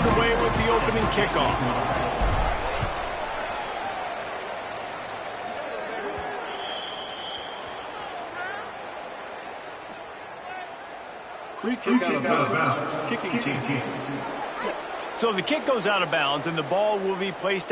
underway with the opening kickoff. Free kick out of bounds. Kicking team. So the kick goes out of bounds, and the ball will be placed.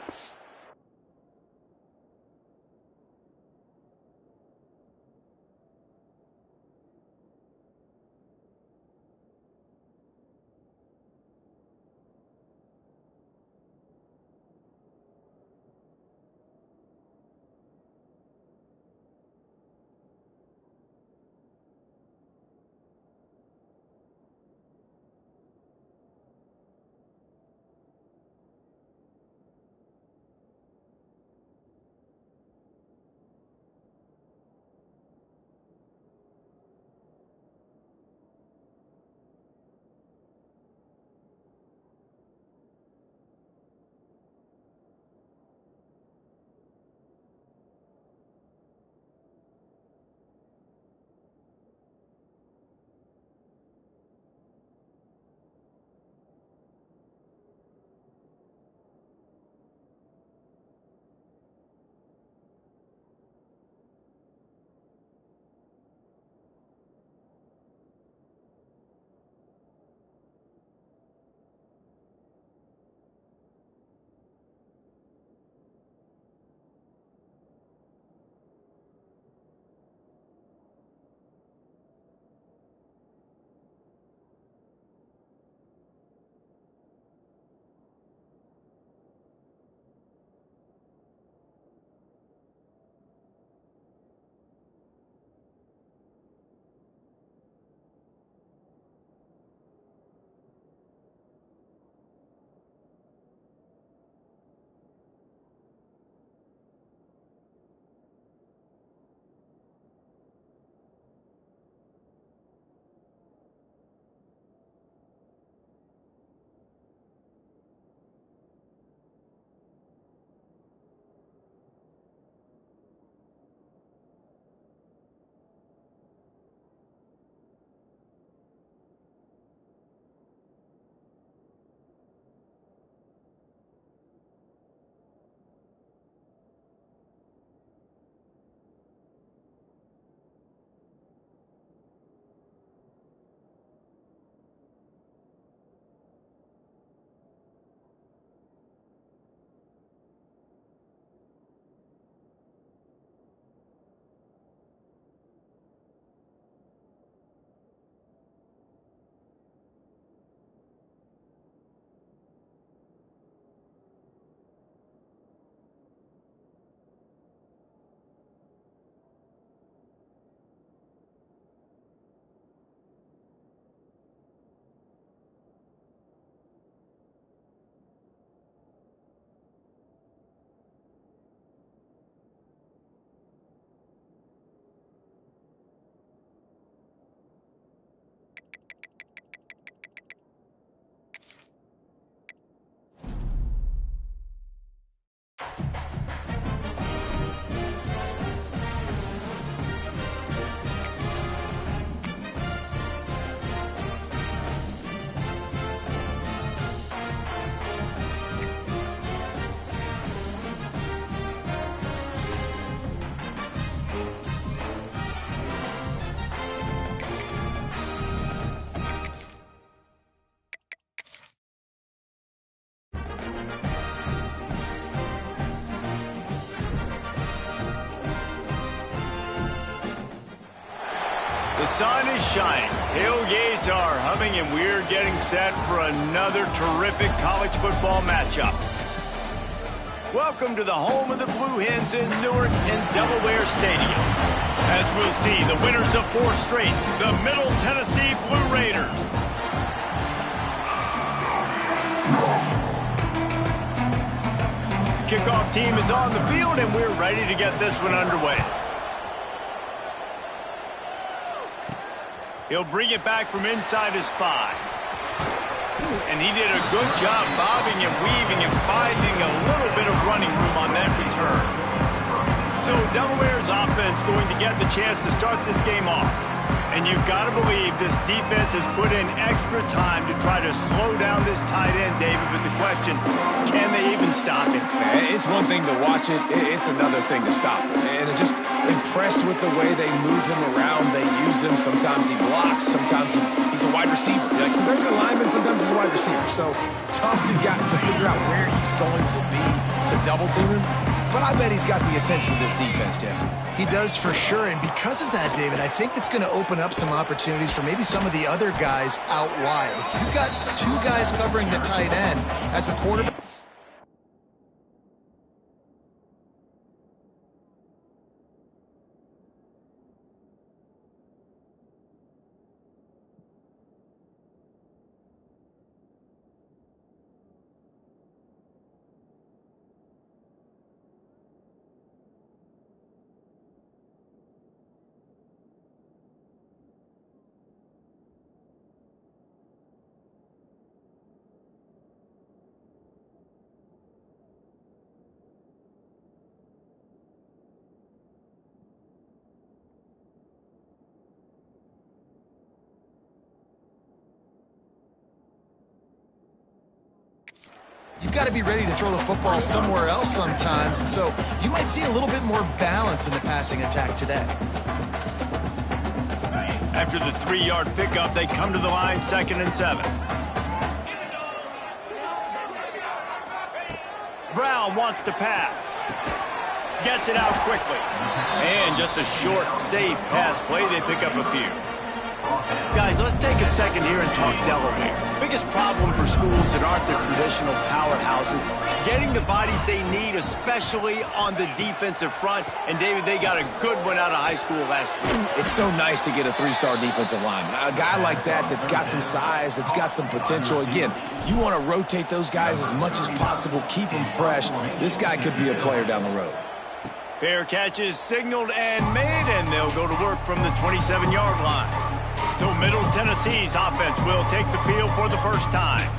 The sun is shining, tailgates are humming, and we're getting set for another terrific college football matchup. Welcome to the home of the Blue Hens in Newark and Delaware Stadium. As we'll see, the winners of 4 straight, the Middle Tennessee Blue Raiders. The kickoff team is on the field, and we're ready to get this one underway. He'll bring it back from inside his 5. And he did a good job bobbing and weaving and finding a little bit of running room on that return. So Delaware's offense going to get the chance to start this game off. And And you've got to believe this defense has put in extra time to try to slow down this tight end, David. But the question, can they even stop him? It's one thing to watch it. It's another thing to stop him. And I'm just impressed with the way they move him around. They use him. Sometimes he blocks. Sometimes he's a wide receiver. Like sometimes he's a lineman. Sometimes he's a wide receiver. So tough to figure out where he's going to be to double team him. But I bet he's got the attention of this defense, Jesse. He does for sure, and because of that, David, I think it's going to open up some opportunities for maybe some of the other guys out wide. If you've got two guys covering the tight end as a quarterback. You've got to be ready to throw the football somewhere else sometimes, and so you might see a little bit more balance in the passing attack today. After the 3-yard pickup, they come to the line 2nd and 7. Brown wants to pass. Gets it out quickly. And just a short, safe pass play. They pick up a few. Guys, let's take a second here and talk Delaware. Biggest problem for schools that aren't the traditional powerhouses, getting the bodies they need, especially on the defensive front. And, David, they got a good one out of high school last week. It's so nice to get a 3-star defensive lineman. A guy like that's got some size, that's got some potential. Again, you want to rotate those guys as much as possible, keep them fresh. This guy could be a player down the road. Fair catch is signaled and made, and they'll go to work from the 27-yard line. So Middle Tennessee's offense will take the field for the first time.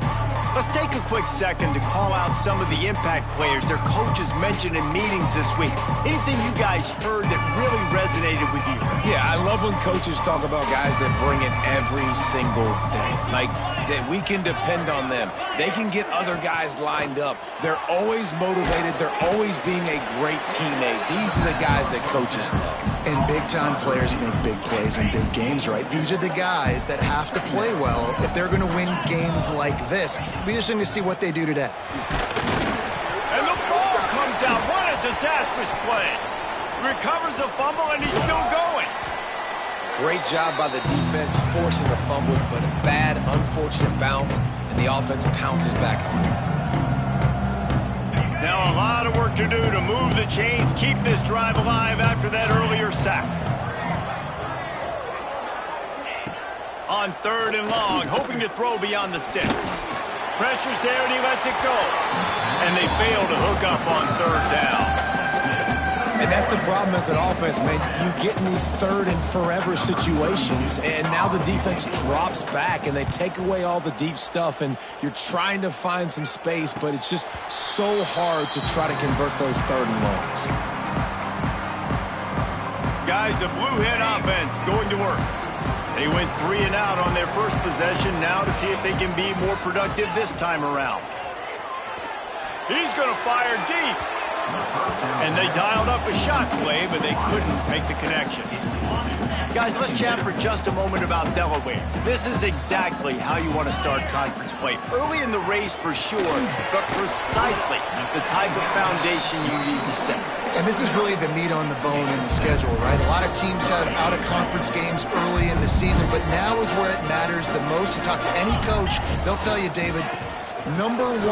Let's take a quick second to call out some of the impact players their coaches mentioned in meetings this week. Anything you guys heard that really resonated with you? Yeah, I love when coaches talk about guys that bring it every single day. Like, that we can depend on them. They can get other guys lined up. They're always motivated. They're always being a great teammate. These are the guys that coaches love. And big-time players make big plays in big games, right? These are the guys that have to play well if they're going to win games like this. We just need to see what they do today. And the ball comes out. What a disastrous play. Recovers the fumble, and he's still going. Great job by the defense forcing the fumble, but a bad, unfortunate bounce, and the offense pounces back on it. Now a lot of work to do to move the chains, keep this drive alive after that earlier sack. On 3rd and long, hoping to throw beyond the sticks. Pressure's there, and he lets it go. And they fail to hook up on 3rd down. And that's the problem as an offense, man. You get in these 3rd and forever situations, and now the defense drops back, and they take away all the deep stuff, and you're trying to find some space, but it's just so hard to try to convert those 3rd and longs. Guys, the Blue Hen offense going to work. They went 3 and out on their first possession, now to see if they can be more productive this time around. He's going to fire deep. And they dialed up a shot play, but they couldn't make the connection. Guys, let's chat for just a moment about Delaware. This is exactly how you want to start conference play. Early in the race for sure, but precisely the type of foundation you need to set. And this is really the meat on the bone in the schedule, right? A lot of teams have out-of-conference games early in the season, but now is where it matters the most. You talk to any coach, they'll tell you, David, number 1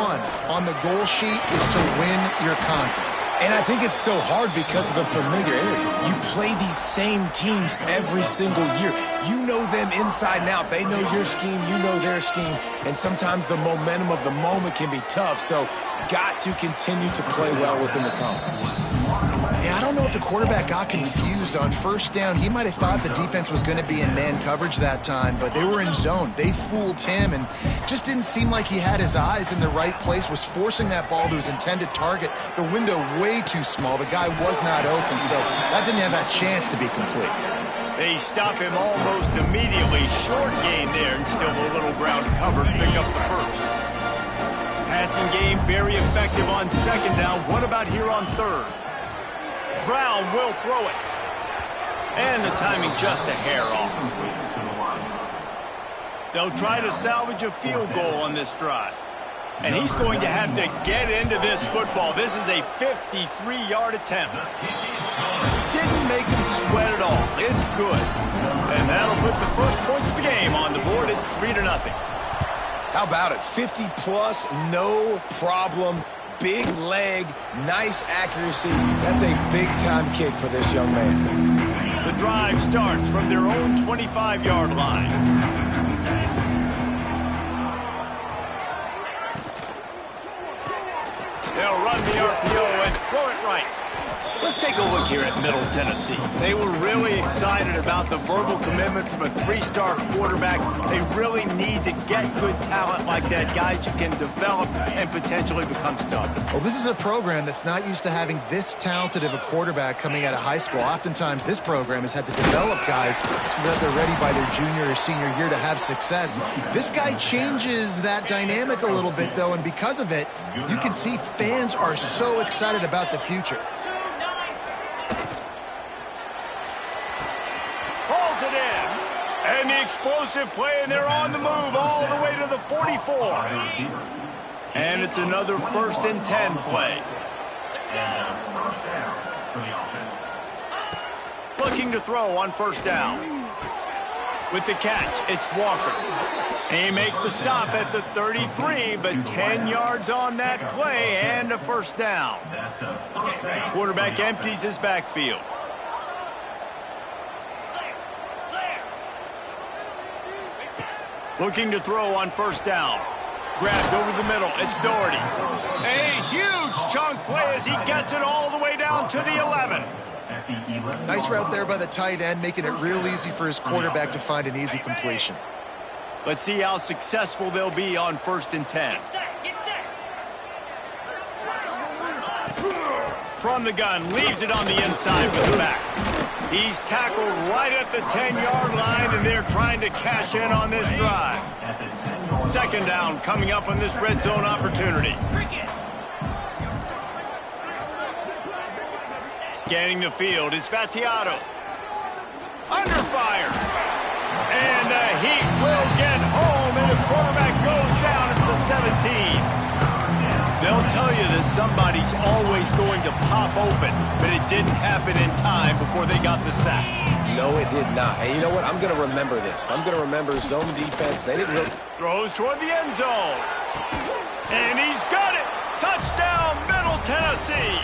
on the goal sheet is to win your conference. And I think it's so hard because of the familiarity. You play these same teams every single year. You know them inside and out. They know your scheme, you know their scheme, and sometimes the momentum of the moment can be tough. So got to continue to play well within the conference. Yeah, I don't know if the quarterback got confused on 1st down. He might have thought the defense was going to be in man coverage that time, but they were in zone. They fooled him and just didn't seem like he had his eyes in the right place, was forcing that ball to his intended target. The window way too small. The guy was not open, so that didn't have a chance to be complete. They stop him almost immediately. Short gain there, and still a little ground to cover to pick up the first. Passing game very effective on second down. What about here on third? Brown will throw it. And the timing just a hair off. They'll try to salvage a field goal on this drive. And he's going to have to get into this football. This is a 53-yard attempt. Didn't make him sweat at all. It's good. And that'll put the first points of the game on the board. It's 3-0. How about it? 50-plus, no problem. Big leg, nice accuracy. That's a big-time kick for this young man. The drive starts from their own 25-yard line. They'll run the RPO and throw it right. Let's take a look here at Middle Tennessee. They were really excited about the verbal commitment from a three-star quarterback. They really need to get good talent like that, guys who can develop and potentially become stars. Well, this is a program that's not used to having this talented of a quarterback coming out of high school. Oftentimes, this program has had to develop guys so that they're ready by their junior or senior year to have success. This guy changes that dynamic a little bit, though, and because of it, you can see fans are so excited about the future. And the explosive play, and they're on the move all the way to the 44. And it's another 1st and 10 play. Looking to throw on 1st down. With the catch, it's Walker. They make the stop at the 33, but 10 yards on that play and a 1st down. Quarterback empties his backfield. Looking to throw on 1st down. Grabbed over the middle. It's Doherty. A huge chunk play as he gets it all the way down to the 11. Nice route there by the tight end, making it real easy for his quarterback to find an easy completion. Let's see how successful they'll be on 1st and 10. From the gun, leaves it on the inside with the back. He's tackled right at the 10-yard line, and they're trying to cash in on this drive. 2nd down coming up on this red zone opportunity. Scanning the field, it's Battiato. Under fire. And the Heat will get home, and the quarterback goes down at the 17. They'll tell you that somebody's always going to pop open, but it didn't happen in time before they got the sack. No, it did not. And you know what? I'm going to remember this. I'm going to remember zone defense. They didn't really... Throws toward the end zone. And he's got it. Touchdown, Middle Tennessee.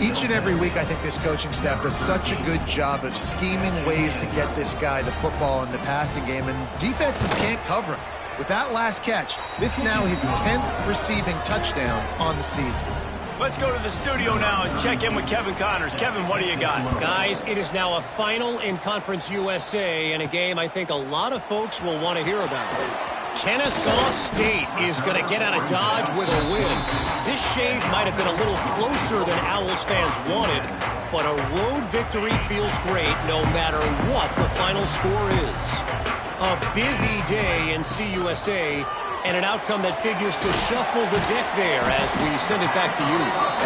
Each and every week, I think this coaching staff does such a good job of scheming ways to get this guy the football in the passing game, and defenses can't cover him. With that last catch, this is now his 10th receiving touchdown on the season. Let's go to the studio now and check in with Kevin Connors. Kevin, what do you got? Guys, it is now a final in Conference USA, and a game I think a lot of folks will want to hear about. Kennesaw State is going to get out of Dodge with a win. This shade might have been a little closer than Owls fans wanted, but a road victory feels great no matter what the final score is. A busy day in CUSA, and an outcome that figures to shuffle the deck there as we send it back to you.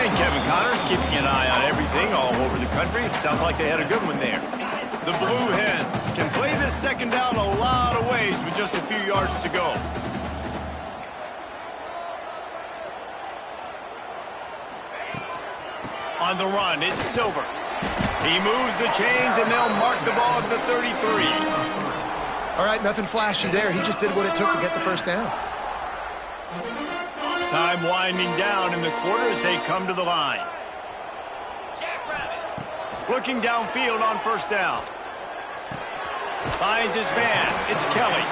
And Kevin Connors keeping an eye on everything all over the country. It sounds like they had a good one there. The Blue Hens can play this 2nd down a lot of ways with just a few yards to go. On the run, it's Silver. He moves the chains, and they'll mark the ball at the 33. All right, nothing flashy there. He just did what it took to get the 1st down. Time winding down in the quarter as they come to the line. Looking downfield on 1st down. Finds his man. It's Kelly.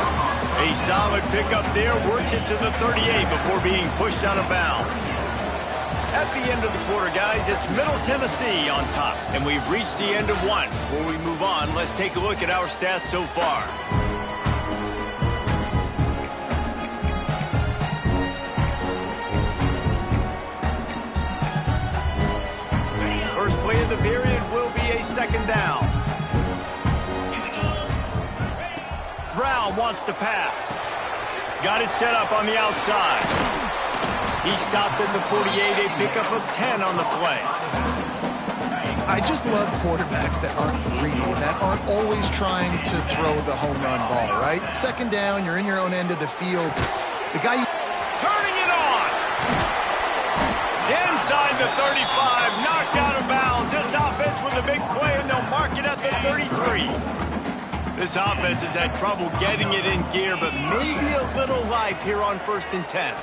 A solid pickup there. Works it to the 38 before being pushed out of bounds. At the end of the quarter, guys, it's Middle Tennessee on top. And we've reached the end of one. Before we move on, let's take a look at our stats so far. First play of the period will be a 2nd down. now wants to pass. Got it set up on the outside. He stopped at the 48, a pickup of 10 on the play. I just love quarterbacks that aren't greedy, that aren't always trying to throw the home run ball, right? Second down, you're in your own end of the field. The guy turning it on. Inside the 35, knocked out of bounds. This offense with a big play, and they'll mark it at the 33. This offense has had trouble getting it in gear, but maybe a little life here on 1st and 10.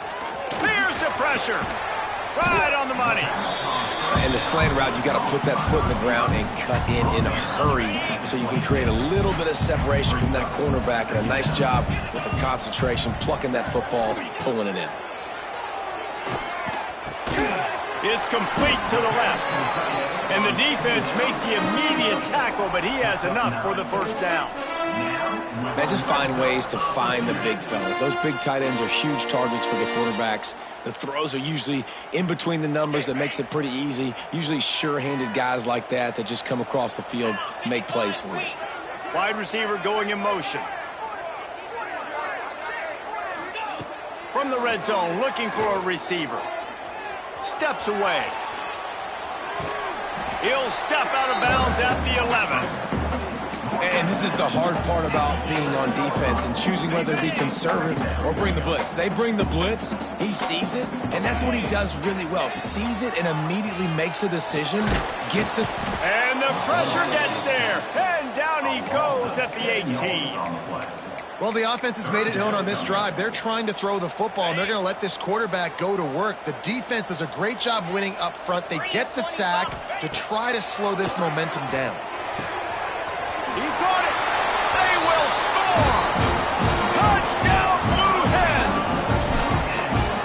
Here's the pressure. Right on the money. And the slant route, you got to put that foot in the ground and cut in a hurry so you can create a little bit of separation from that cornerback, and a nice job with the concentration, plucking that football, pulling it in. It's complete to the left. And the defense makes the immediate tackle, but he has enough for the first down. Man, just find ways to find the big fellas. Those big tight ends are huge targets for the quarterbacks. The throws are usually in between the numbers. That makes it pretty easy. Usually sure-handed guys like that just come across the field, make plays for you. Wide receiver going in motion. From the red zone, looking for a receiver. Steps away. He'll step out of bounds at the 11. And this is the hard part about being on defense and choosing whether to be conservative or bring the blitz. They bring the blitz, he sees it, and that's what he does really well. Sees it and immediately makes a decision, gets this. And the pressure gets there, and down he goes at the 18. Well, the offense has made it known on this drive. They're trying to throw the football, and they're going to let this quarterback go to work. The defense does a great job winning up front. They get the sack to try to slow this momentum down. He got it. They will score. Touchdown, Blue Hens.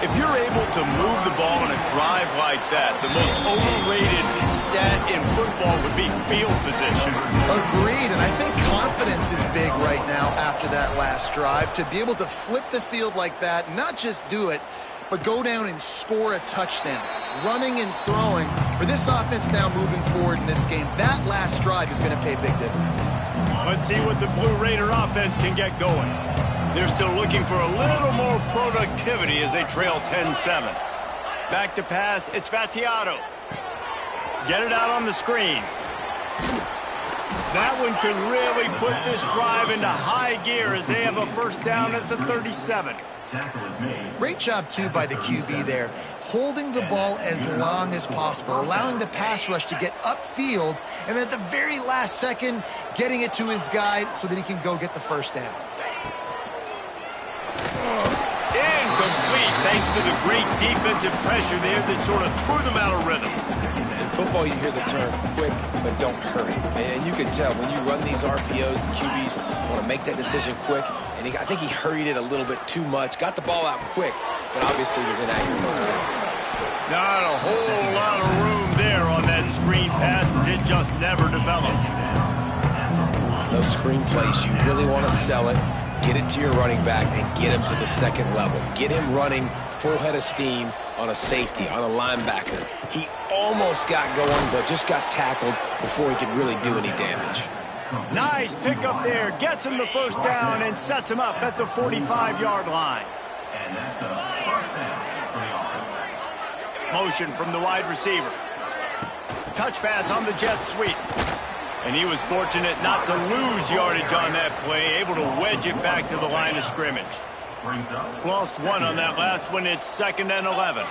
If you're able to move the ball on a drive like that, the most overrated stat in football would be field position. Agreed, and I think confidence is big right now after that last drive. To be able to flip the field like that, not just do it, but go down and score a touchdown. Running and throwing. For this offense now moving forward in this game, that last drive is going to pay big dividends. Let's see what the Blue Raider offense can get going. They're still looking for a little more productivity as they trail 10-7. Back to pass, it's Vattiato. Get it out on the screen. That one could really put this drive into high gear as they have a first down at the 37. Great job, too, by the QB there, holding the ball as long as possible, allowing the pass rush to get upfield, and at the very last second, getting it to his guy so that he can go get the first down. Incomplete, thanks to the great defensive pressure there that sort of threw them out of rhythm. In football, you hear the term quick, but don't hurry. And you can tell when you run these RPOs, the QBs want to make that decision quick. And I think he hurried it a little bit too much. Got the ball out quick, but obviously was inaccurate in his pass. Not a whole lot of room there on that screen pass as it just never developed. Those screen plays, you really want to sell it, get it to your running back, and get him to the second level. Get him running full head of steam on a safety, on a linebacker. He almost got going, but just got tackled before he could really do any damage. Nice pickup there. Gets him the first down and sets him up at the 45-yard line. And that's a first down for the offense. Motion from the wide receiver. Touch pass on the jet sweep. And he was fortunate not to lose yardage on that play, able to wedge it back to the line of scrimmage. Lost one on that last one. It's 2nd and 11.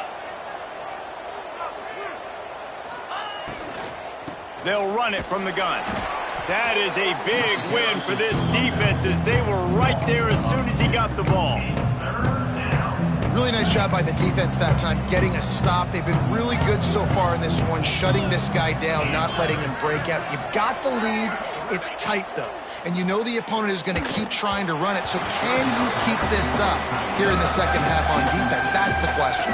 They'll run it from the gun. That is a big win for this defense as they were right there as soon as he got the ball. Really nice job by the defense that time, getting a stop. They've been really good so far in this one, shutting this guy down, not letting him break out. You've got the lead. It's tight, though. And you know the opponent is going to keep trying to run it. So can you keep this up here in the second half on defense? That's the question.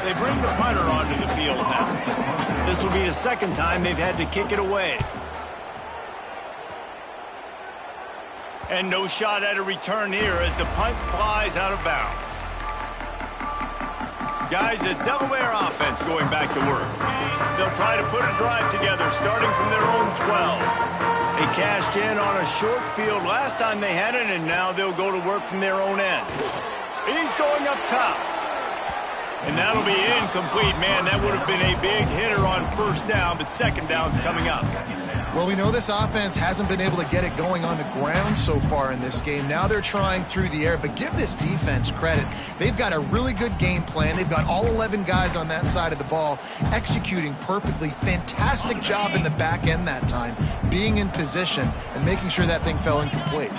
They bring the punter onto the field now. This will be the second time they've had to kick it away. And no shot at a return here as the punt flies out of bounds. Guys, a Delaware offense going back to work. They'll try to put a drive together starting from their own 12. They cashed in on a short field last time they had it, and now they'll go to work from their own end. He's going up top. And that'll be incomplete. Man, that would have been a big hitter on first down, but second down's coming up. Well, we know this offense hasn't been able to get it going on the ground so far in this game. Now they're trying through the air, but give this defense credit. They've got a really good game plan. They've got all 11 guys on that side of the ball executing perfectly. Fantastic job in the back end that time, being in position and making sure that thing fell incomplete.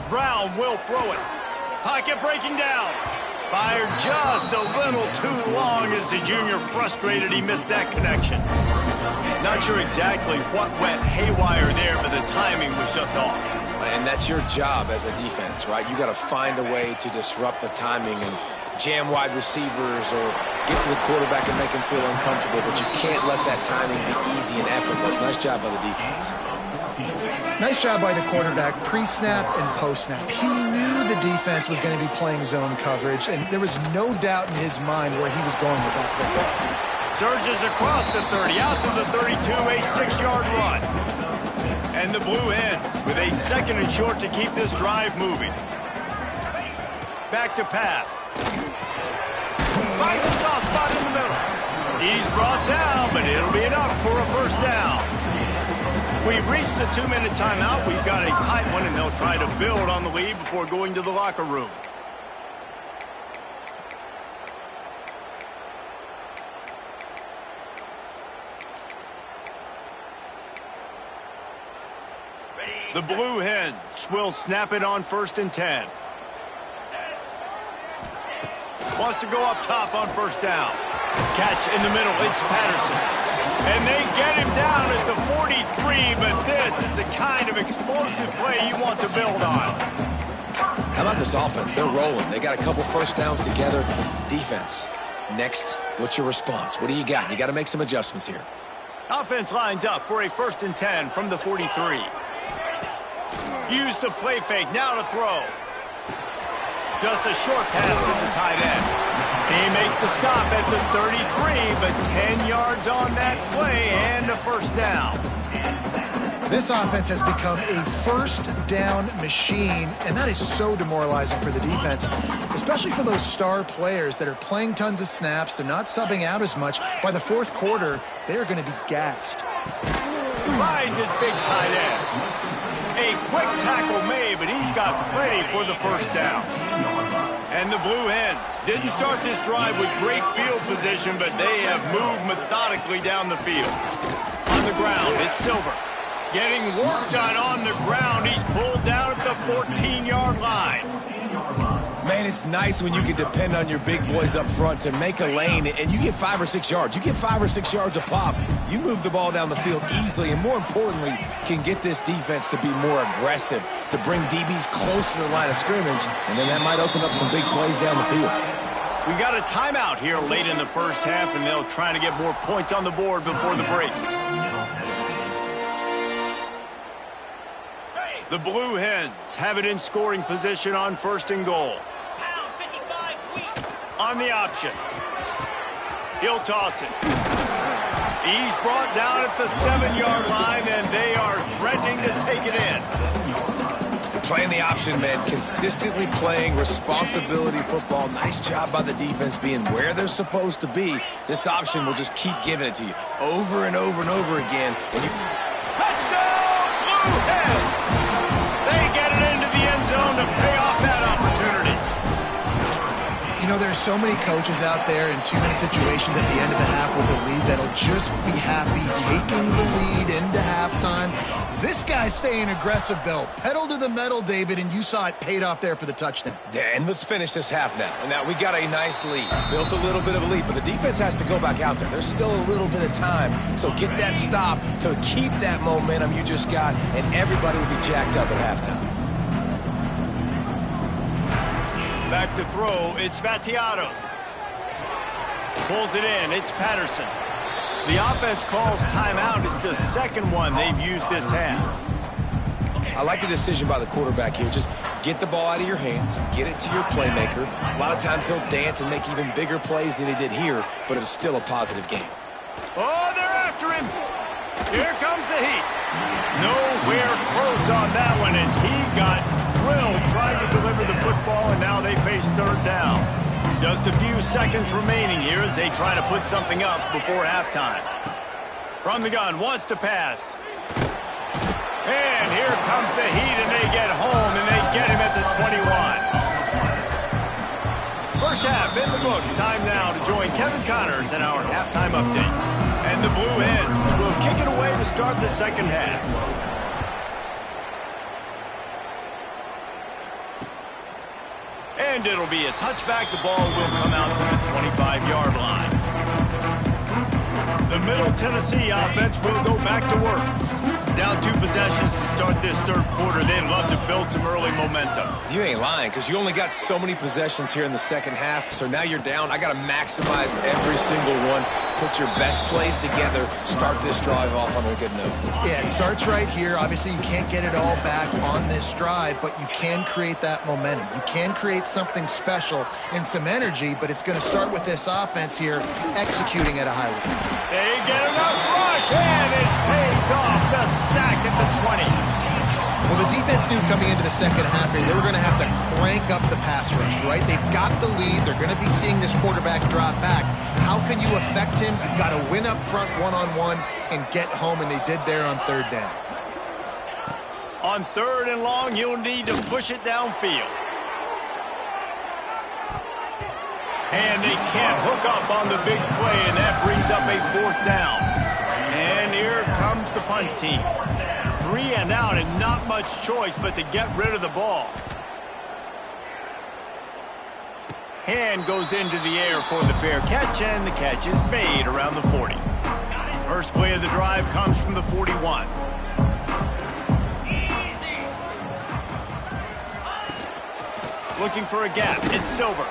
Brown will throw it. Pocket breaking down. Fired just a little too long as the junior frustrated he missed that connection. Not sure exactly what went haywire there, but the timing was just off. And that's your job as a defense, right? You got to find a way to disrupt the timing and jam wide receivers or get to the quarterback and make him feel uncomfortable, but you can't let that timing be easy and effortless. Nice job by the defense. Nice job by the quarterback, pre-snap and post-snap. He knew the defense was going to be playing zone coverage, and there was no doubt in his mind where he was going with that football. Surges across the 30, out to the 32, a 6-yard run. And the Blue Hens with a second and short to keep this drive moving. Back to pass. Finds a soft spot in the middle. He's brought down, but it'll be enough for a first down. We've reached the 2-minute timeout. We've got a tight one, and they'll try to build on the lead before going to the locker room. The Blue Hens will snap it on 1st and 10. Wants to go up top on first down. Catch in the middle. It's Patterson. And they get him down at the 43, but this is the kind of explosive play you want to build on. How about this offense? They're rolling. They got a couple first downs together. Defense. Next, what's your response? What do you got? You got to make some adjustments here. Offense lines up for a 1st and 10 from the 43. Use the play fake. Now to throw. Just a short pass to the tight end. They make the stop at the 33, but 10 yards on that play and a first down. This offense has become a first down machine, and that is so demoralizing for the defense, especially for those star players that are playing tons of snaps. They're not subbing out as much. By the fourth quarter, they are going to be gassed. Finds his big tight end. A quick tackle made, but he's got plenty for the first down. And the Blue Hens didn't start this drive with great field position, but they have moved methodically down the field. On the ground, it's Silver. Getting work done on the ground. He's pulled down at the 14-yard line. Man, it's nice when you can depend on your big boys up front to make a lane, and you get 5 or 6 yards. You get 5 or 6 yards a pop. You move the ball down the field easily, and more importantly, can get this defense to be more aggressive, to bring DBs close to the line of scrimmage, and then that might open up some big plays down the field. We got a timeout here late in the first half, and they'll try to get more points on the board before the break. The Blue Hens have it in scoring position on 1st and goal. On the option. He'll toss it. He's brought down at the 7-yard line, and they are threatening to take it in. Playing the option, man. Consistently playing responsibility football. Nice job by the defense being where they're supposed to be. This option will just keep giving it to you over and over and over again. And you... Touchdown, Blue Hens! They get it into the end zone to pay off that opportunity. You know, there's so many coaches out there in 2-minute situations at the end of the half with the lead that'll just be happy taking the lead into halftime. This guy's staying aggressive, though. Pedal to the metal, David, and you saw it paid off there for the touchdown. Yeah, and let's finish this half now. And now we got a nice lead. Built a little bit of a lead, but the defense has to go back out there. There's still a little bit of time. So get that stop to keep that momentum you just got, and everybody will be jacked up at halftime. Back to throw, it's Battiato. Pulls it in, it's Patterson. The offense calls timeout. It's the second one they've used this half. I like the decision by the quarterback here. Just get the ball out of your hands, get it to your playmaker. A lot of times he'll dance and make even bigger plays than he did here, but it was still a positive game. Oh, they're after him. Here comes the heat. Nowhere close on that one as he got drilled trying to deliver the football, and now they face third down. Just a few seconds remaining here as they try to put something up before halftime. From the gun, wants to pass. And here comes the heat, and they get home, and they get him at the 21. First half in the books. Time now to join Kevin Connors in our halftime update. And the Blue Hens will kick it away to start the second half. And it'll be a touchback. The ball will come out to the 25-yard line. The Middle Tennessee offense will go back to work. Down 2 possessions to start this third quarter. They'd love to build some early momentum. You ain't lying, because you only got so many possessions here in the second half, so now you're down. I got to maximize every single one, put your best plays together, start this drive off on a good note. Yeah, it starts right here. Obviously, you can't get it all back on this drive, but you can create that momentum. You can create something special and some energy, but it's going to start with this offense here executing at a high level. They get enough rush, and it pays off. The sack at the 20. Well, the defense knew coming into the second half here, they were going to have to crank up the pass rush, right? They've got the lead. They're going to be seeing this quarterback drop back. How can you affect him? You've got to win up front one-on-one and get home, and they did there on third down. On third and long, you'll need to push it downfield. And they can't hook up on the big play, and that brings up a fourth down. And here comes the punt team. 3 and out, and not much choice but to get rid of the ball. Hand goes into the air for the fair catch, and the catch is made around the 40. First play of the drive comes from the 41. Looking for a gap. It's Silver.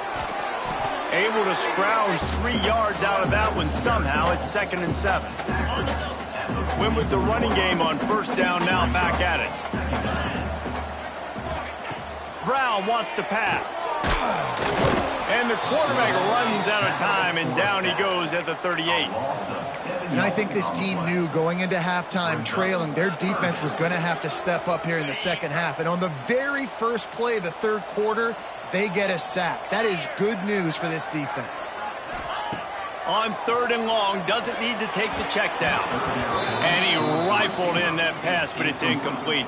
Able to scrounge 3 yards out of that one somehow. It's 2nd and 7. Win with the running game on first down, now back at it. Brown wants to pass. And the quarterback runs out of time, and down he goes at the 38. And I think this team knew going into halftime trailing, their defense was going to have to step up here in the second half. And on the very first play of the third quarter, they get a sack. That is good news for this defense. On third and long, doesn't need to take the check down. And he rifled in that pass, but it's incomplete.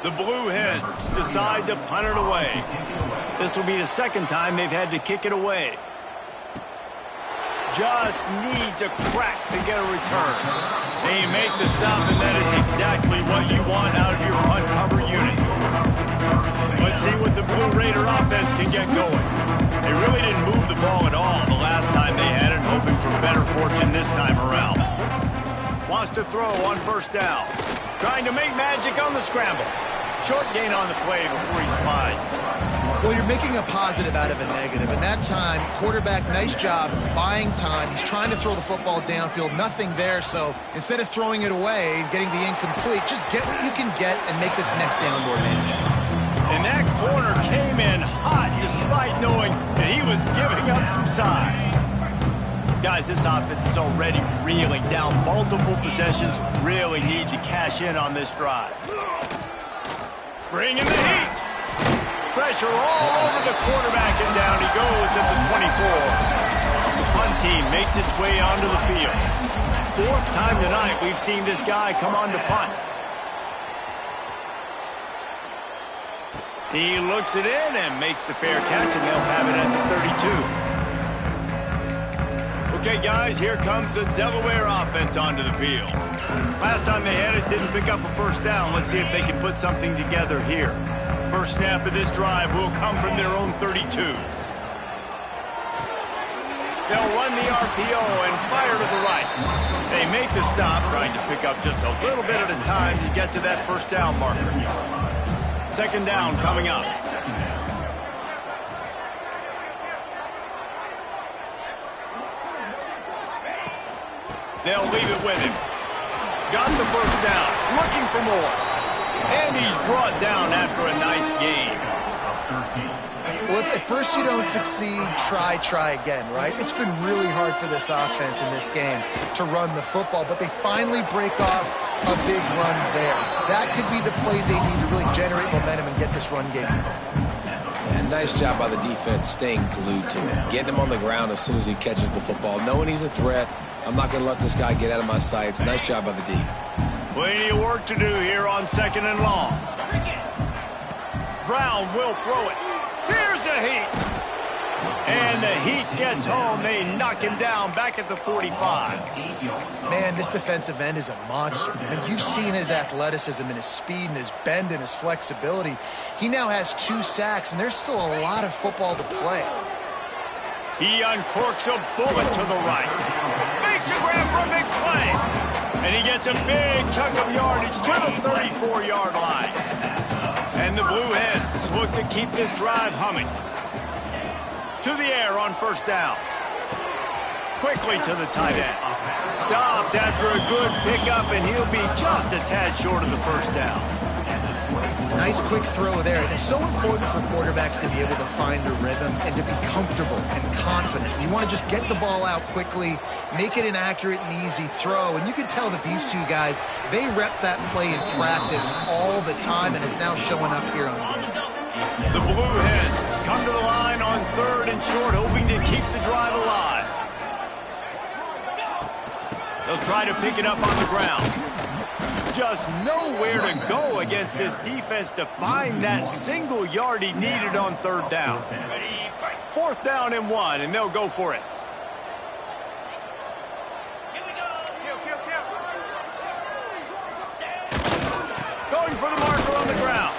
The Blue Hens decide to punt it away. This will be the second time they've had to kick it away. Just needs a crack to get a return. They make the stop, and that is exactly what you want out of your punt cover unit. Let's see what the Blue Raider offense can get going. They really didn't move the ball at all the last time they had it, hoping for better fortune this time around. Wants to throw on first down. Trying to make magic on the scramble. Short gain on the play before he slides. Well, you're making a positive out of a negative. And that time, quarterback, nice job buying time. He's trying to throw the football downfield. Nothing there. So instead of throwing it away and getting the incomplete, just get what you can get and make this next down more manageable. And that corner came in hot despite knowing that he was giving up some size. Guys, this offense is already reeling down multiple possessions. Really need to cash in on this drive. Bringing the heat. Pressure all over the quarterback, and down he goes at the 24. The punt team makes its way onto the field. 4th time tonight we've seen this guy come on to punt. He looks it in and makes the fair catch, and they'll have it at the 32. Okay, guys, here comes the Delaware offense onto the field. Last time they had it, didn't pick up a first down. Let's see if they can put something together here. First snap of this drive will come from their own 32. They'll run the RPO and fire to the right. They make the stop, trying to pick up just a little bit at a time to get to that first down marker. Second down coming up. They'll leave it with him. Got the first down. Looking for more. And he's brought down after a nice game. Well, if at first you don't succeed, try again, right? It's been really hard for this offense in this game to run the football, but they finally break off a big run there. That could be the play they need to really generate momentum and get this run game. And nice job by the defense staying glued to him, getting him on the ground as soon as he catches the football, knowing he's a threat. I'm not going to let this guy get out of my sights. Nice job by the D. Plenty of work to do here on 2nd and long. Brown will throw it. Here's a heat. And the heat gets home. They knock him down back at the 45. Man, this defensive end is a monster. And you've seen his athleticism and his speed and his bend and his flexibility. He now has 2 sacks, and there's still a lot of football to play. He uncorks a bullet to the right. Makes a grab for a big play. And he gets a big chunk of yardage to the 34-yard line. And the Blue Hens look to keep this drive humming. To the air on 1st down. Quickly to the tight end. Stopped after a good pickup, and he'll be just a tad short of the 1st down. Nice quick throw there. And it's so important for quarterbacks to be able to find a rhythm and to be comfortable and confident. You want to just get the ball out quickly, make it an accurate and easy throw. And you can tell that these two guys, they rep that play in practice all the time, and it's now showing up here on game. The Blue Hens come to the line on 3rd and short, hoping to keep the drive alive. They'll try to pick it up on the ground. Just nowhere to go against this defense to find that single yard he needed on 3rd down. 4th down and 1, and they'll go for it. Going for the marker on the ground.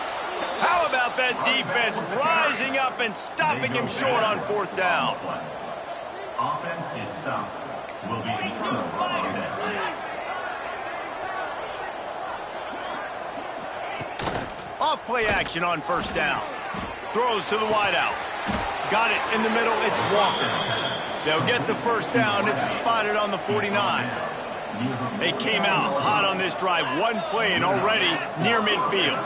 How about that defense rising up and stopping him short on 4th down? Offense is stopped. Will be returned on that. Off play action on 1st down. Throws to the wideout. Got it in the middle. It's Walker. They'll get the 1st down. It's spotted on the 49. They came out hot on this drive. One play and already near midfield.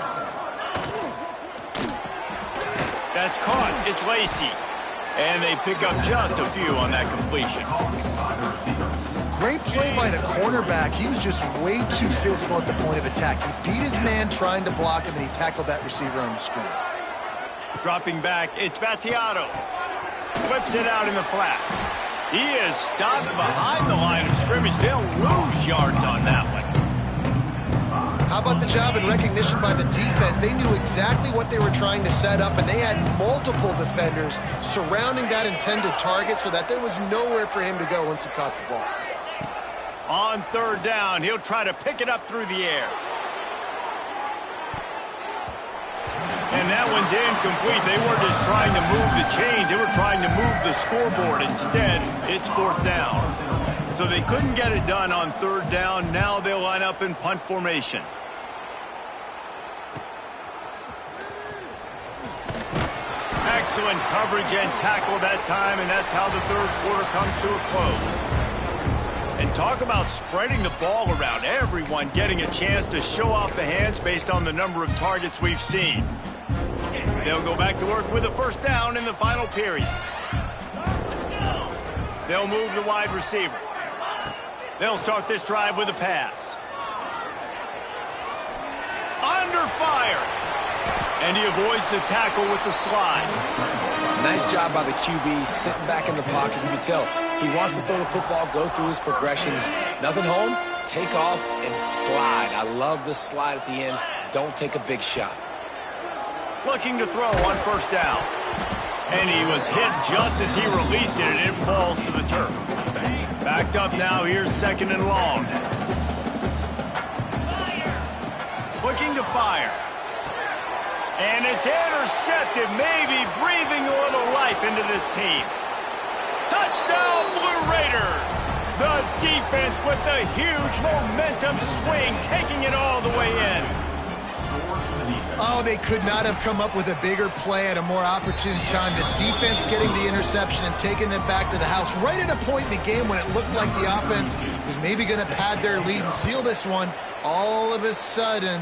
That's caught. It's Lacey. And they pick up just a few on that completion. Great play by the cornerback. He was just way too physical at the point of attack. He beat his man trying to block him, and he tackled that receiver on the screen. Dropping back, it's Battiato. Flips it out in the flat. He is stopped behind the line of scrimmage. They'll lose yards on that one. How about the job and recognition by the defense? They knew exactly what they were trying to set up, and they had multiple defenders surrounding that intended target so that there was nowhere for him to go once he caught the ball. On 3rd down, he'll try to pick it up through the air. And that one's incomplete. They weren't just trying to move the chains. They were trying to move the scoreboard. Instead, it's 4th down. So they couldn't get it done on 3rd down. Now they'll line up in punt formation. Excellent coverage and tackle that time, and that's how the 3rd quarter comes to a close. And talk about spreading the ball around. Everyone getting a chance to show off the hands based on the number of targets we've seen. They'll go back to work with a 1st down in the final period. They'll move the wide receiver. They'll start this drive with a pass. Under fire. And he avoids the tackle with the slide. Nice job by the QB sitting back in the pocket. You can tell he wants to throw the football, go through his progressions. Nothing home, take off and slide. I love the slide at the end. Don't take a big shot. Looking to throw on 1st down. And he was hit just as he released it, and it falls to the turf. Backed up now, here's 2nd and long. Looking to fire. And it's intercepted, maybe breathing a little life into this team. Touchdown, Blue Raiders! The defense with the huge momentum swing, taking it all the way in. Oh, they could not have come up with a bigger play at a more opportune time. The defense getting the interception and taking it back to the house right at a point in the game when it looked like the offense was maybe going to pad their lead and seal this one. All of a sudden,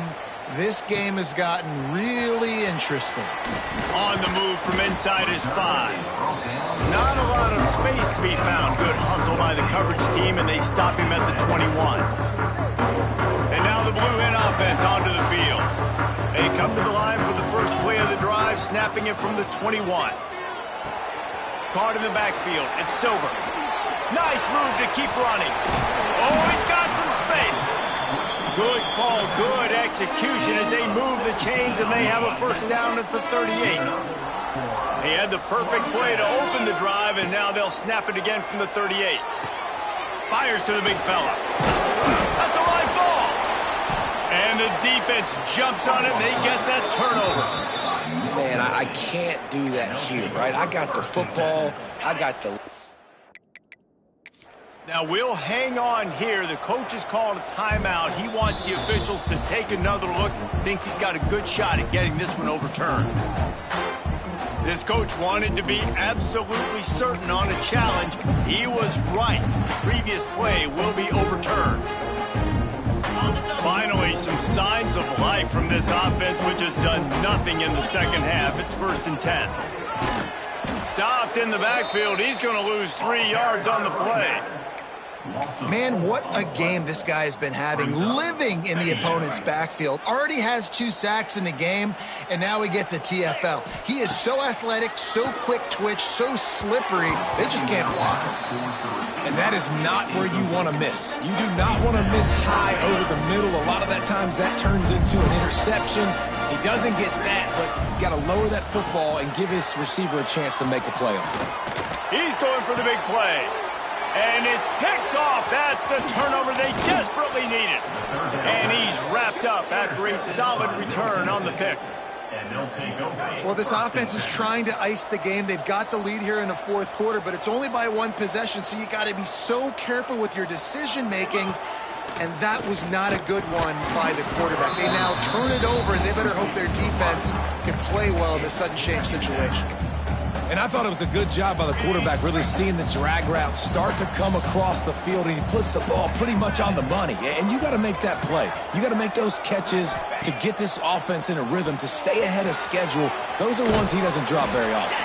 This game has gotten really interesting. On the move from inside his 5. Not a lot of space to be found. Good hustle by the coverage team, and they stop him at the 21. And now the Blue Hen offense onto the field. They come to the line for the first play of the drive, snapping it from the 21. Caught in the backfield. It's Silver. Nice move to keep running. Oh, he's got some space. Good call, good execution as they move the chains, and they have a first down at the 38. He had the perfect play to open the drive, and now they'll snap it again from the 38. Fires to the big fella. That's a live ball. And the defense jumps on it, and they get that turnover. Man, I can't do that here, right? I got the football. I got the... Now, we'll hang on here. The coach has called a timeout. He wants the officials to take another look. Thinks he's got a good shot at getting this one overturned. This coach wanted to be absolutely certain on a challenge. He was right. The previous play will be overturned. Finally, some signs of life from this offense, which has done nothing in the second half. It's 1st and 10. Stopped in the backfield. He's going to lose 3 yards on the play. Man, what a game this guy has been having, living in the opponent's backfield. Already has 2 sacks in the game, and now he gets a TFL. He is so athletic, so quick twitch, so slippery, they just can't block him. And that is not where you want to miss. You do not want to miss high over the middle. A lot of that times that turns into an interception. He doesn't get that, but he's got to lower that football and give his receiver a chance to make a play on it. He's going for the big play. And it's picked off. That's the turnover they desperately needed. And he's wrapped up after a solid return on the pick. Well, this offense is trying to ice the game. They've got the lead here in the 4th quarter, but it's only by 1 possession, so you got to be so careful with your decision-making. And that was not a good one by the quarterback. They now turn it over, and they better hope their defense can play well in this sudden change situation. And I thought it was a good job by the quarterback really seeing the drag route start to come across the field, and he puts the ball pretty much on the money. And you got to make that play. You got to make those catches to get this offense in a rhythm, to stay ahead of schedule. Those are ones he doesn't drop very often.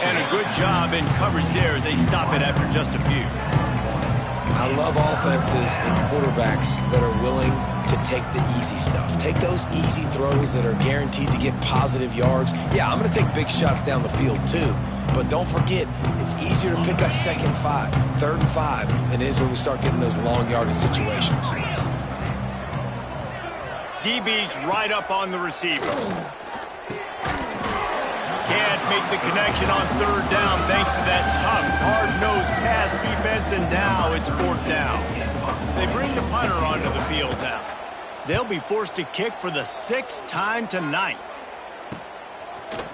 And a good job in coverage there as they stop it after just a few. I love offenses and quarterbacks that are willing to take the easy stuff. Take those easy throws that are guaranteed to get positive yards. Yeah, I'm going to take big shots down the field too, but don't forget, it's easier to pick up 2nd and 5, 3rd and 5 than it is when we start getting those long yardage situations. DB's right up on the receivers. Can't make the connection on 3rd down thanks to that tough, hard-nosed pass defense, and now it's 4th down. They bring the punter onto the field now. They'll be forced to kick for the 6th time tonight.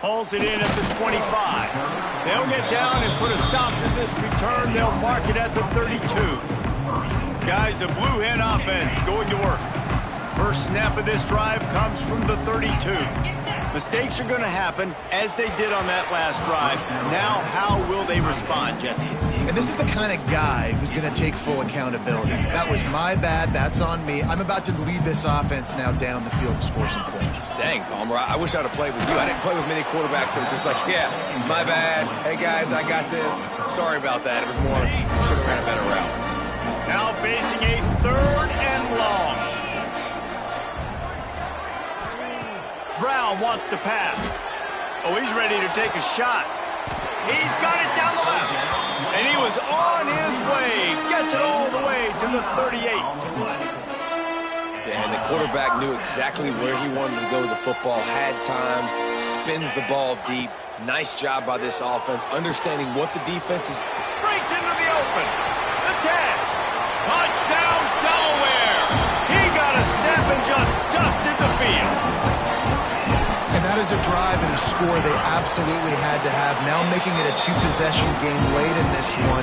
Hauls it in at the 25. They'll get down and put a stop to this return. They'll mark it at the 32. Guys, the Blue Hen offense going to work. First snap of this drive comes from the 32. Mistakes are going to happen, as they did on that last drive. Now, how will they respond, Jesse? And this is the kind of guy who's going to take full accountability. That was my bad. That's on me. I'm about to lead this offense now down the field and score some points. Dang, Palmer, I wish I'd have played with you. I didn't play with many quarterbacks that were just like, yeah, my bad. Hey, guys, I got this. Sorry about that. It was more, should have ran a better route. Now facing a 3rd and long. Brown wants to pass. Oh, he's ready to take a shot. He's got it down the left. And he was on his way. Gets it all the way to the 38. And the quarterback knew exactly where he wanted to go with the football, had time, spins the ball deep. Nice job by this offense, understanding what the defense is. Breaks into the open. The 10. Touchdown, Delaware. He got a step and just dusted the field. And that is a drive and a score they absolutely had to have. Now making it a 2-possession game late in this one.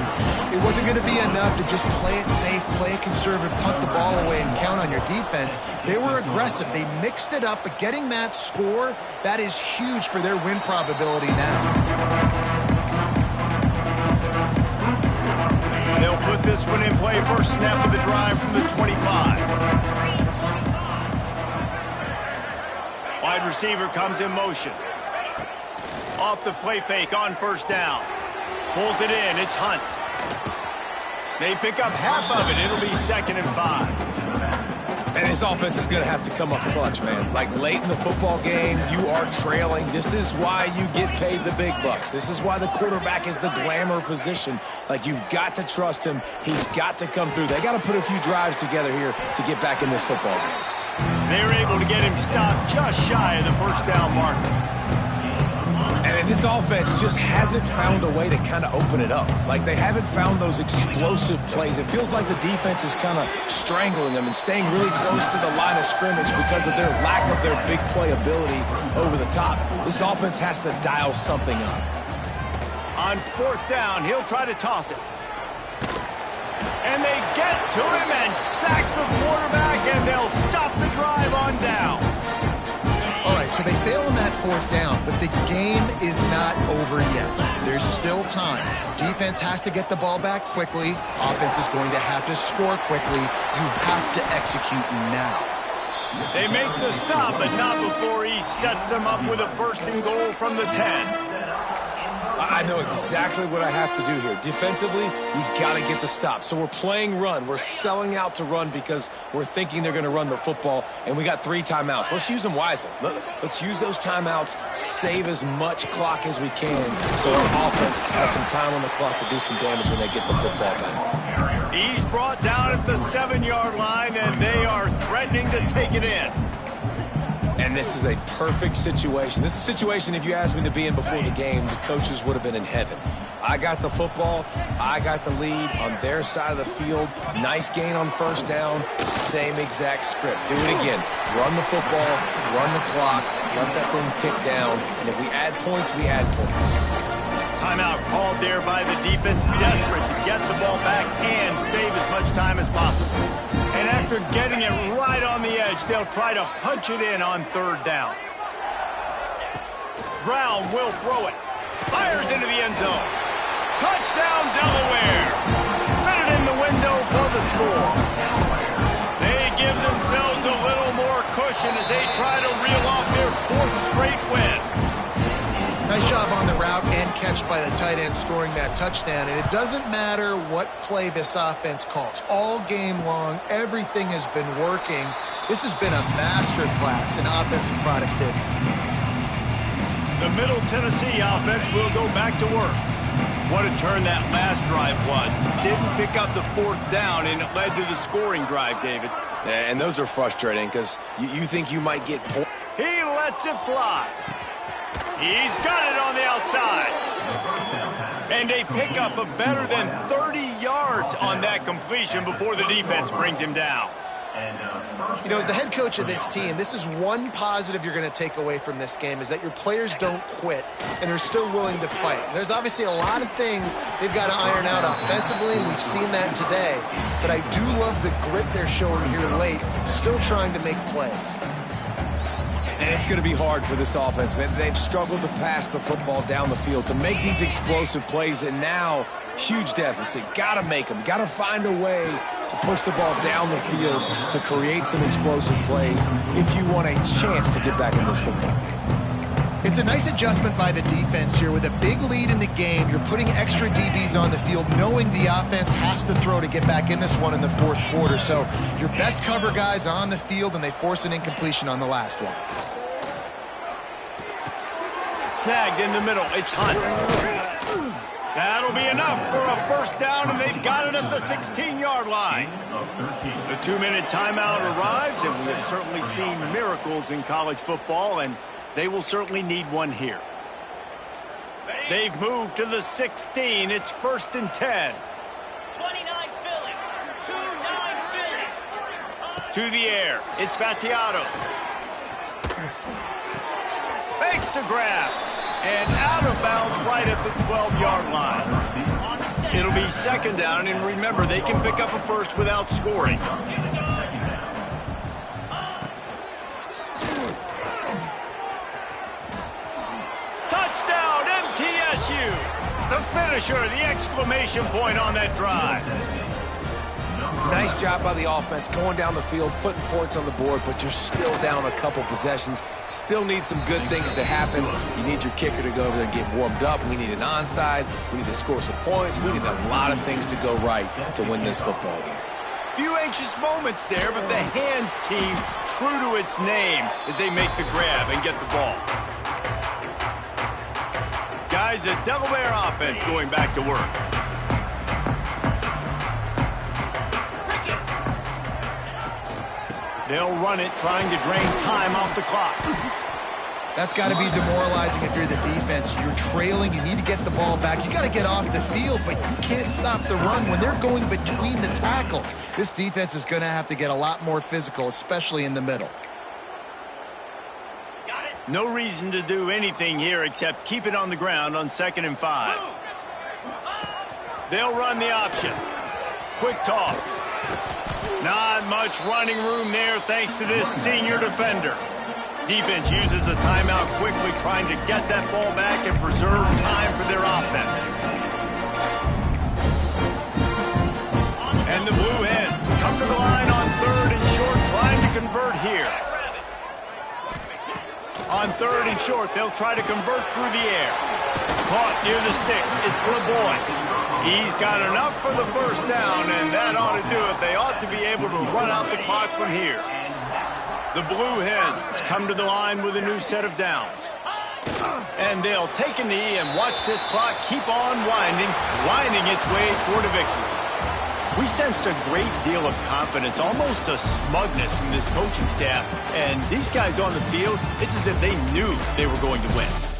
It wasn't going to be enough to just play it safe, play it conservative, punt the ball away, and count on your defense. They were aggressive. They mixed it up, but getting that score, that is huge for their win probability now. They'll put this one in play. First snap of the drive from the 25. Wide receiver comes in motion. Off the play fake on first down. Pulls it in. It's Hunt. They pick up half of it. It'll be 2nd and 5. And his offense is going to have to come up clutch, man. Like late in the football game, you are trailing. This is why you get paid the big bucks. This is why the quarterback is the glamour position. Like, you've got to trust him. He's got to come through. They got to put a few drives together here to get back in this football game. They were able to get him stopped just shy of the first down marker. And this offense just hasn't found a way to kind of open it up. Like, they haven't found those explosive plays. It feels like the defense is kind of strangling them and staying really close to the line of scrimmage because of their lack of their big play ability over the top. This offense has to dial something up. On 4th down, he'll try to toss it. And they get to him and sack the quarterback, and they'll stop the drive on down. All right, so they fail on that 4th down, but the game is not over yet. There's still time. Defense has to get the ball back quickly. Offense is going to have to score quickly. You have to execute now. They make the stop, but not before he sets them up with a 1st and goal from the 10. I know exactly what I have to do here. Defensively, we got to get the stop. So we're playing run. We're selling out to run because we're thinking they're going to run the football, and we got 3 timeouts. Let's use them wisely. Let's use those timeouts, save as much clock as we can so our offense has some time on the clock to do some damage when they get the football back. He's brought down at the 7-yard line, and they are threatening to take it in. And this is a perfect situation. This is a situation, if you asked me to be in before the game, the coaches would have been in heaven. I got the football. I got the lead on their side of the field. Nice gain on 1st down. Same exact script. Do it again. Run the football, run the clock, let that thing tick down. And if we add points, we add points. Timeout called there by the defense, desperate to get the ball back and save as much time as possible. And after getting it right on the edge, they'll try to punch it in on 3rd down. Brown will throw it. Fires into the end zone. Touchdown, Delaware. Fitted in the window for the score. They give themselves a little more cushion as they try to reel off their 4th straight win. Nice job on the route and catch by the tight end scoring that touchdown. And it doesn't matter what play this offense calls. All game long, everything has been working. This has been a master class in offensive productivity. The Middle Tennessee offense will go back to work. What a turn that last drive was. Didn't pick up the 4th down, and it led to the scoring drive, David. And those are frustrating because you think you might get points. He lets it fly. He's got it on the outside. And they pick up a better than 30 yards on that completion before the defense brings him down. You know, as the head coach of this team, this is one positive you're going to take away from this game, is that your players don't quit and are still willing to fight. There's obviously a lot of things they've got to iron out offensively, and we've seen that today. But I do love the grit they're showing here late, still trying to make plays. And it's going to be hard for this offense, man. They've struggled to pass the football down the field, to make these explosive plays, and now huge deficit. Got to make them. Got to find a way to push the ball down the field to create some explosive plays if you want a chance to get back in this football game. It's a nice adjustment by the defense here. With a big lead in the game, you're putting extra DBs on the field, knowing the offense has to throw to get back in this one in the 4th quarter. So your best cover guys on the field, and they force an incompletion on the last one. Snagged in the middle. It's Hunt. That'll be enough for a 1st down, and they've got it at the 16-yard line. The 2-minute timeout arrives, and we have certainly seen miracles in college football, and they will certainly need one here. They've moved to the 16. It's 1st and 10. 29 Philly. 2-9 Philly. To the air. It's Battiato. Fakes to grab. And out of bounds right at the 12-yard line. It'll be 2nd down, and remember, they can pick up a 1st without scoring. Touchdown, MTSU! The finisher, the exclamation point on that drive. Nice job by the offense going down the field, putting points on the board, but you're still down a couple possessions. Still need some good things to happen. You need your kicker to go over there and get warmed up. We need an onside. We need to score some points. We need a lot of things to go right to win this football game. Few anxious moments there, but the hands team true to its name as they make the grab and get the ball. Guys, the Delaware offense going back to work. They'll run it, trying to drain time off the clock. That's got to be demoralizing if you're the defense. You're trailing. You need to get the ball back. You got to get off the field, but you can't stop the run when they're going between the tackles. This defense is going to have to get a lot more physical, especially in the middle. No reason to do anything here except keep it on the ground on 2nd and 5. They'll run the option. Quick toss. Not much running room there thanks to this senior defender. Defense uses a timeout quickly, trying to get that ball back and preserve time for their offense. And the Blue Hens come to the line on 3rd and short, trying to convert here. On 3rd and short, they'll try to convert through the air. Caught near the sticks. It's LeBoy. He's got enough for the first down, and that ought to do it. They ought to be able to run out the clock from here. The Blue Hens come to the line with a new set of downs. And they'll take a knee and watch this clock keep on winding its way toward a victory. We sensed a great deal of confidence, almost a smugness from this coaching staff. And these guys on the field, it's as if they knew they were going to win.